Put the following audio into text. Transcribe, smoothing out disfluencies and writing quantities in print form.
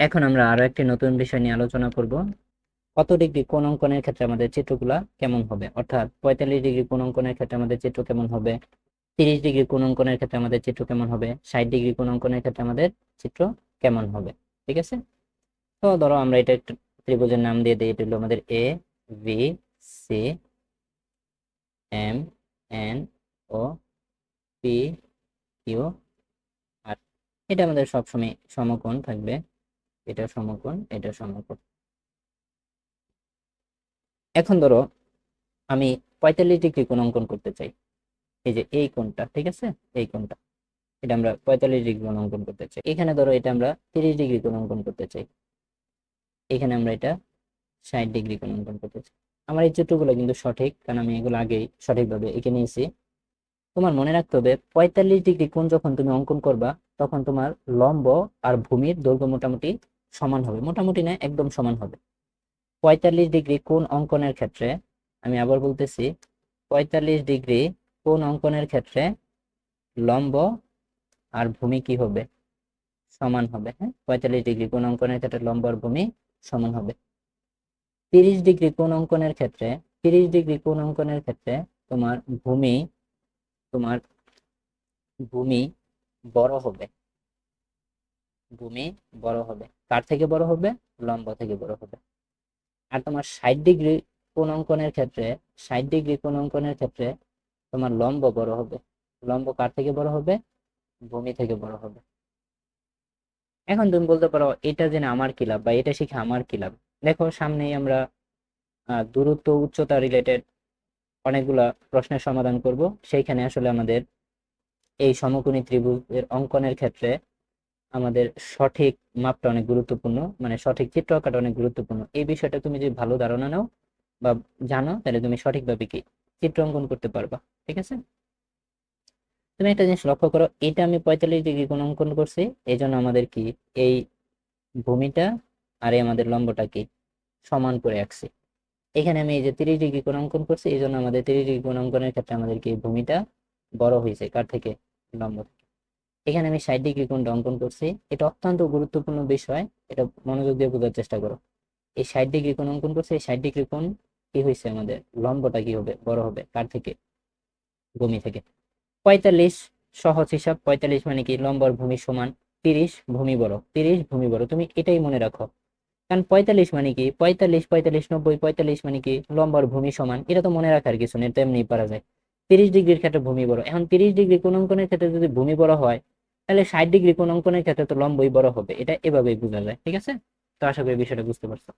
এখন আমরা আরো একটি নতুন বিষয় নিয়ে আলোচনা করব। কত ডিগ্রি কোণ অঙ্কনের ক্ষেত্রে আমাদের চিত্রগুলা কেমন হবে, অর্থাৎ 45 ডিগ্রি কোণ অঙ্কনের ক্ষেত্রে আমাদের চিত্র কেমন হবে, 30 ডিগ্রি কোণ অঙ্কনের ক্ষেত্রে আমাদের চিত্র কেমন হবে, 60 ডিগ্রি কোণ অঙ্কনের ক্ষেত্রে আমাদের চিত্র কেমন হবে। ঠিক আছে, তো ধরো আমরা এটা একটা ত্রিভুজের নাম দিয়ে দিই। এটা হলো আমাদের A B C M N O P Q R. এটা আমাদের সবসময় সমকোণ থাকবে, এটা সমকোণ, এটা সমকোণ। এখন ধরো আমি 45 ডিগ্রি কোণ অঙ্কন করতে চাই। এই যে এই কোণটা, ঠিক আছে, এই কোণটা, এটা আমরা 45 ডিগ্রি কোণ অঙ্কন করতে চাই। এখানে ধরো এটা আমরা 30 ডিগ্রি কোণ অঙ্কন করতে চাই। এখানে আমরা এটা 60 ডিগ্রি কোণ অঙ্কন করতে চাই। আমার এই চিত্রগুলো কিন্তু সঠিক, কারণ আমি এগুলো আগেই সঠিকভাবে এঁকে নিয়েছি। তোমার মনে রাখতে হবে 45 ডিগ্রি কোণ যখন তুমি অঙ্কন করবা, তখন তোমার লম্ব আর ভূমির দৈর্ঘ্য মোটামুটি সমান হবে, মোটামুটি না একদম সমান হবে। 45 ডিগ্রি কোণ অঙ্কনের ক্ষেত্রে, আমি আবার বলতেছি, 45 ডিগ্রি কোণ অঙ্কনের ক্ষেত্রে লম্ব আর ভূমি কি হবে, সমান হবে। হ্যাঁ, 45 ডিগ্রি কোণ অঙ্কনের ক্ষেত্রে লম্ব আর ভূমি সমান হবে। 30 ডিগ্রি কোণ অঙ্কনের ক্ষেত্রে, 30 ডিগ্রি কোণ অঙ্কনের ক্ষেত্রে তোমার ভূমি, তোমার ভূমি বড় হবে। ভূমি বড় হবে, কার থেকে বড় হবে, লম্ব থেকে বড় হবে। আর তোমার 60 ডিগ্রি কোণ অঙ্কনের ক্ষেত্রে, 60 ডিগ্রি কোণ অঙ্কনের ক্ষেত্রে তোমার লম্ব বড় হবে। লম্ব কার থেকে বড় হবে, ভূমি থেকে বড় হবে। এখন তুমি বলতে পারো এটা জেনে আমার কি লাভ, বা এটা শিখে আমার কি লাভ। দেখো সামনেই আমরা দূরত্ব উচ্চতা রিলেটেড অনেকগুলা প্রশ্নের সমাধান করব। সেইখানে আসলে আমাদের এই সমকোণী ত্রিভুজের অঙ্কনের ক্ষেত্রে আমাদের সঠিক মাপটা অনেক গুরুত্বপূর্ণ, মানে সঠিক চিত্র আঁকাটা অনেক গুরুত্বপূর্ণ। এই বিষয়টা তুমি যদি ভালো ধারণা নাও বা জানো, তাহলে তুমি সঠিকভাবে কি চিত্র অঙ্কন করতে পারবা। ঠিক আছে, তুমি একটা জিনিস লক্ষ্য করো, এটা আমি 45 ডিগ্রি কোণ অঙ্কন করছি, এই জন্য আমাদের কি এই ভূমিটা আর এই আমাদের লম্বটা কি সমান করে আঁকছি। এখানে আমি এই যে 30 ডিগ্রি কোণ অঙ্কন করছি, এই জন্য আমাদের 30 ডিগ্রি কোণ অঙ্কনের ক্ষেত্রে আমাদের কি ভূমিটা বড় হয়েছে কার থেকে, লম্ব থেকে। এখানে আমি 60 ডিগ্রি কোণটা অঙ্কন করছি, এটা অত্যন্ত গুরুত্বপূর্ণ বিষয়, এটা মনোযোগ দিয়ে বোঝার চেষ্টা করো। এই 60 ডিগ্রি কোণ অঙ্কন করছি, এই 60 ডিগ্রি কোণ কি হয়েছে, আমাদের লম্বটা কি হবে, বড় হবে কার থেকে, ভূমি থেকে। 45 সহজ হিসাব, 45 মানে কি লম্ব আর ভূমি সমান। 30 ভূমি বড়, 30 ভূমি বড়, তুমি এটাই মনে রাখো। কারণ 45 মানে কি, 45 45 90, 45 মানে কি লম্ব আর ভূমি সমান, এটা তো মনে রাখার কিছু নেই, তেমনি পারা যায়। 30 ডিগ্রির ক্ষেত্রে ভূমি বড়, এখন 30 ডিগ্রি কোণ অঙ্কনের ক্ষেত্রে যদি ভূমি বড় হয়, তাহলে 60 ডিগ্রি কোণ অঙ্কনের ক্ষেত্রে তো লম্বই বড় হবে। এটা এভাবেই বোঝা যায়। ঠিক আছে, তো আশা করি বিষয়টা বুঝতে পারছো।